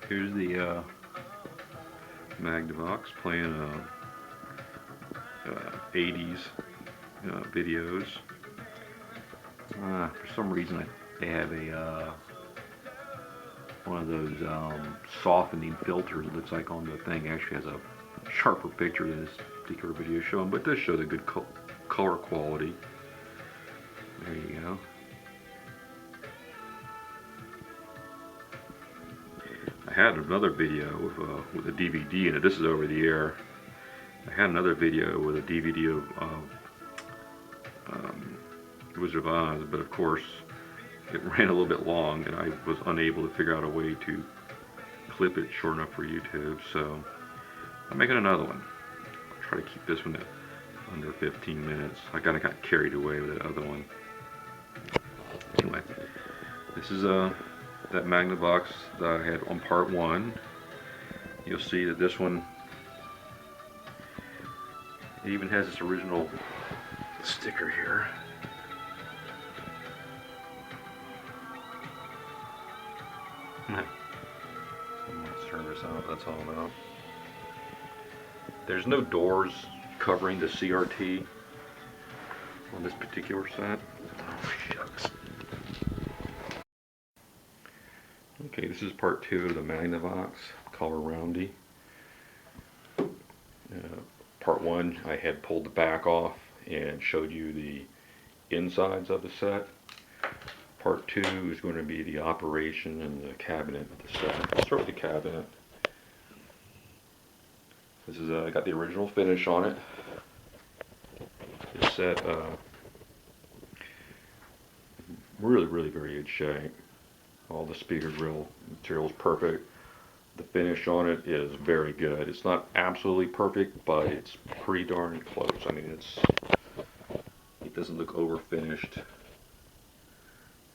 Here's the Magnavox playing 80s videos. For some reason, they have a one of those softening filters. It looks like on the thing actually has a sharper picture than this particular video showing, but this shows a good color quality. There you go. I had another video with a DVD in it. This is over the air. I had another video with a DVD of Wizard of Oz, but of course it ran a little bit long and I was unable to figure out a way to clip it short enough for YouTube, so I'm making another one. I'll try to keep this one at under 15 minutes. I kind of got carried away with that other one. Anyway, this is that Magnavox that I had on part 1. You'll see that this one, it even has this original sticker here. Let's turn this on, that's all about. There's no doors covering the CRT on this particular set. Oh, shucks. Okay, this is part 2 of the Magnavox color roundy. Part 1, I had pulled the back off and showed you the insides of the set. Part 2 is going to be the operation and the cabinet of the set. I'll start with the cabinet. This is I got the original finish on it. This set, really very good shape. All the speaker grill material is perfect. The finish on it is very good. It's not absolutely perfect, but it's pretty darn close. I mean, it doesn't look over finished.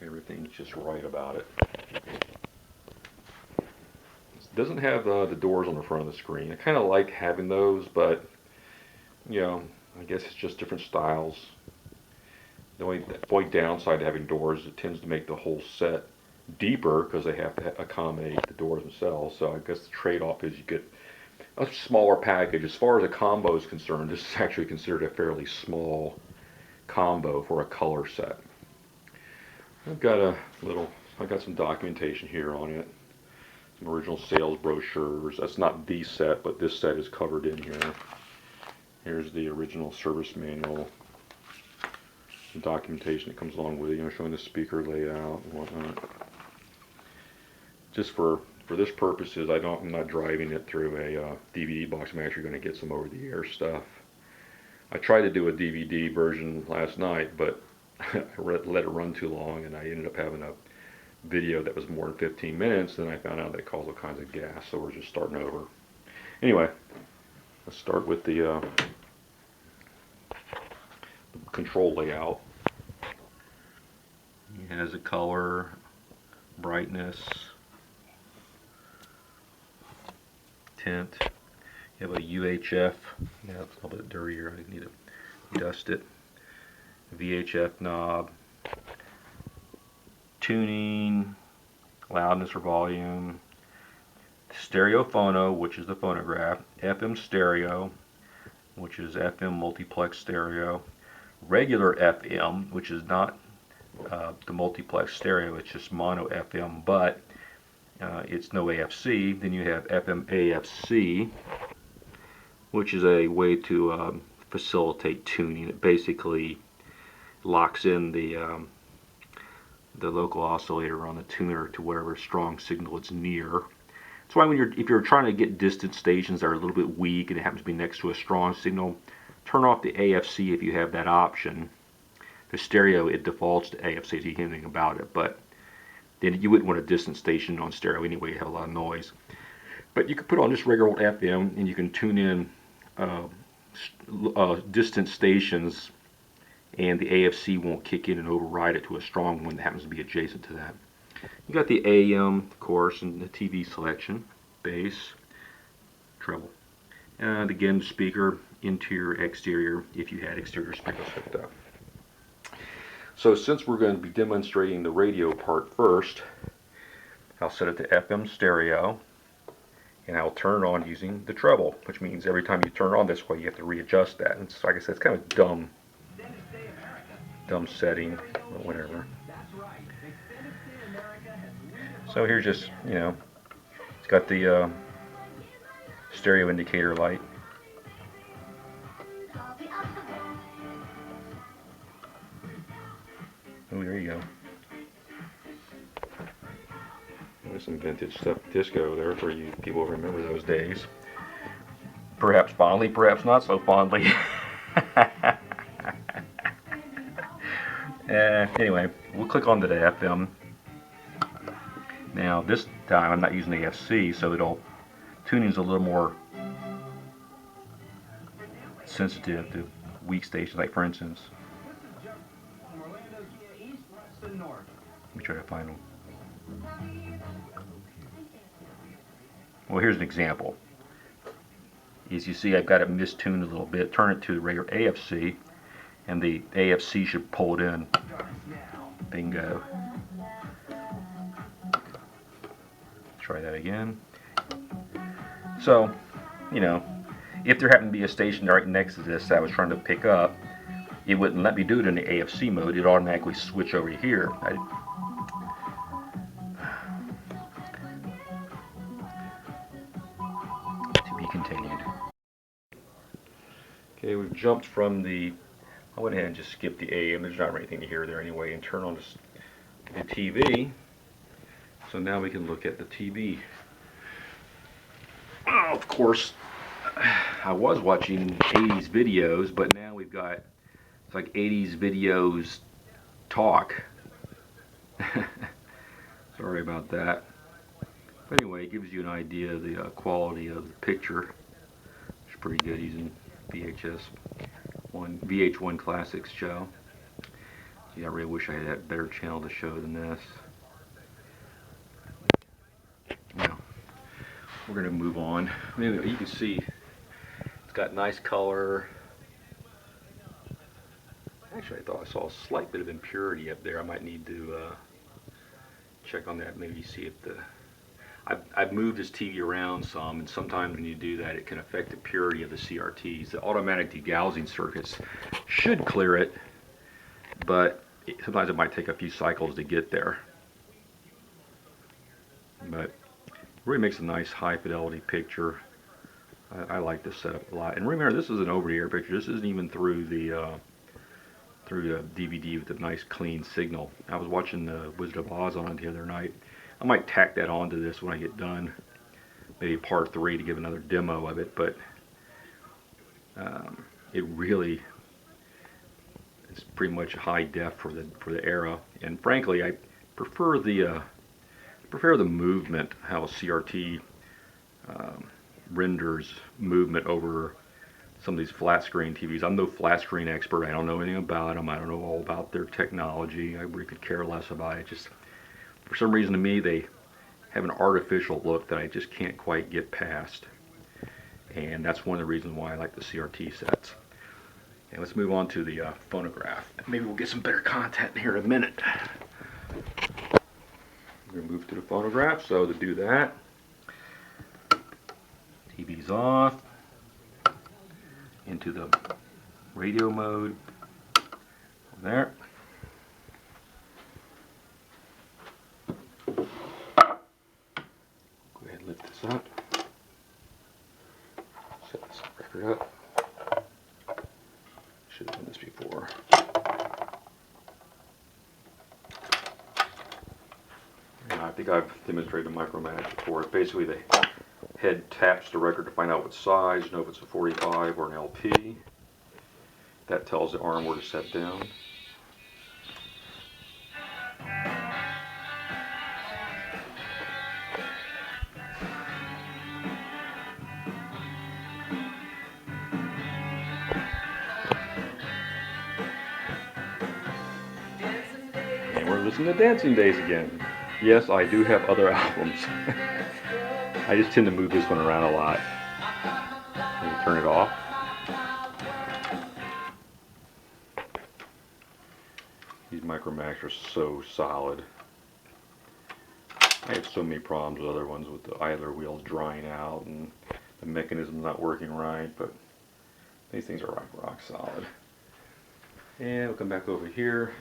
Everything's just right about it. It doesn't have the doors on the front of the screen. I kind of like having those, but you know, I guess it's just different styles. The only downside to having doors, it tends to make the whole set deeper because they have to accommodate the doors themselves. So I guess the trade-off is you get a smaller package. As far as a combo is concerned, this is actually considered a fairly small combo for a color set. I've got some documentation here on it. Some original sales brochures. That's not the set, but this set is covered in here. Here's the original service manual. Some documentation that comes along with it, you know, showing the speaker layout and whatnot. Just for this purposes, I'm not driving it through a DVD box. I'm actually going to get some over-the-air stuff. I tried to do a DVD version last night, but I let it run too long, and I ended up having a video that was more than 15 minutes. Then I found out that caused all kinds of gas, so we're just starting over. Anyway, let's start with the control layout. It has a color, brightness, tint. You have a UHF. Yeah, it's a little bit dirtier. I need to dust it. VHF knob, tuning, loudness or volume, stereophono, which is the phonograph, FM stereo, which is FM multiplex stereo, regular FM, which is not the multiplex stereo, it's just mono FM, but it's no AFC. Then you have FM AFC, which is a way to facilitate tuning. It basically locks in the local oscillator on the tuner to whatever strong signal it's near. That's why if you're trying to get distant stations that are a little bit weak and it happens to be next to a strong signal, turn off the AFC if you have that option. The stereo, it defaults to AFC, so you can't do anything about it, but then you wouldn't want a distant station on stereo anyway. You have a lot of noise. But you can put on just regular old FM and you can tune in distant stations, and the AFC won't kick in and override it to a strong one that happens to be adjacent to that. You got the AM, of course, and the TV selection, bass, treble, and again the speaker, interior, exterior, if you had exterior speakers hooked up. So since we're going to be demonstrating the radio part first, I'll set it to FM stereo. and I'll turn on using the treble, which means every time you turn on this way, you have to readjust that. And so, like I said, it's kind of dumb setting, but whatever. So here's just, you know, it's got the stereo indicator light. Oh, there you go. There's some vintage stuff, disco there for you people who remember those days. Perhaps fondly, perhaps not so fondly. Anyway, we'll click on to the FM. Now this time I'm not using the AFC, so tuning's a little more sensitive to weak stations, like for instance. Let me try to find them. Well, here's an example. As you see, I've got it mistuned a little bit. Turn it to the regular AFC, and the AFC should pull it in. Bingo. Try that again. So, you know, if there happened to be a station right next to this that I was trying to pick up, it wouldn't let me do it in the AFC mode. It'd automatically switch over here. To be continued. Okay, we've jumped from I went ahead and just skipped the AM. There's not anything to hear there anyway, and turn on the TV. So now we can look at the TV. Oh, of course, I was watching 80s videos, but now we've got, it's like 80s videos talk. Sorry about that. But anyway, it gives you an idea of the quality of the picture. It's pretty good using VH1 Classics show. Yeah, I really wish I had that better channel to show than this. Now, we're going to move on. Anyway, you can see it's got nice color. Actually, I thought I saw a slight bit of impurity up there. I might need to check on that, maybe see if I've moved this TV around some, and sometimes when you do that, it can affect the purity of the CRTs. The automatic degaussing circuits should clear it, but sometimes it might take a few cycles to get there. But it really makes a nice high fidelity picture. I like this setup a lot. And remember, this is an over-the-air picture. This isn't even through the DVD with a nice clean signal. I was watching the Wizard of Oz on it the other night. I might tack that onto this when I get done, maybe part 3 to give another demo of it, but it really is pretty much high def for the era. And frankly, I prefer the movement, how CRT renders movement over some of these flat screen TVs. I'm no flat screen expert. I don't know anything about them. I don't know all about their technology. I really could care less about it. Just for some reason to me, they have an artificial look that I just can't quite get past. And that's one of the reasons why I like the CRT sets. And let's move on to the phonograph. Maybe we'll get some better content here in a minute. We're going to move to the phonograph. So to do that, TV's off, into the radio mode, there. Go ahead and lift this up. Set this record up. Should have done this before. I think I've demonstrated the micromanage before. Basically, the head taps the record to find out what size, know if it's a 45 or an LP. That tells the arm where to set down. And we're listening to Dancing Days again. Yes, I do have other albums. I just tend to move this one around a lot. Let me turn it off. These Micromax are so solid. I had so many problems with other ones with the idler wheels drying out and the mechanism not working right, but these things are rock solid. And we'll come back over here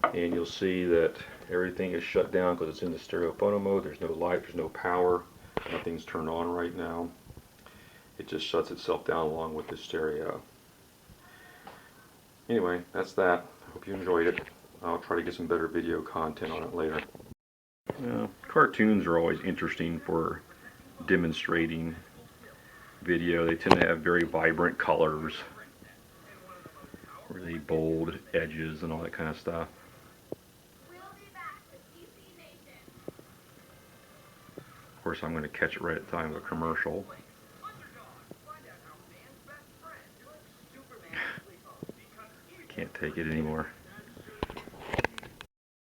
and you'll see that everything is shut down because it's in the stereo phono mode. There's no light, there's no power, nothing's turned on right now. It just shuts itself down along with the stereo. Anyway, that's that. I hope you enjoyed it. I'll try to get some better video content on it later. Cartoons are always interesting for demonstrating video. They tend to have very vibrant colors, really bold edges and all that kind of stuff. Of course, I'm going to catch it right at the time of a commercial. I can't take it anymore.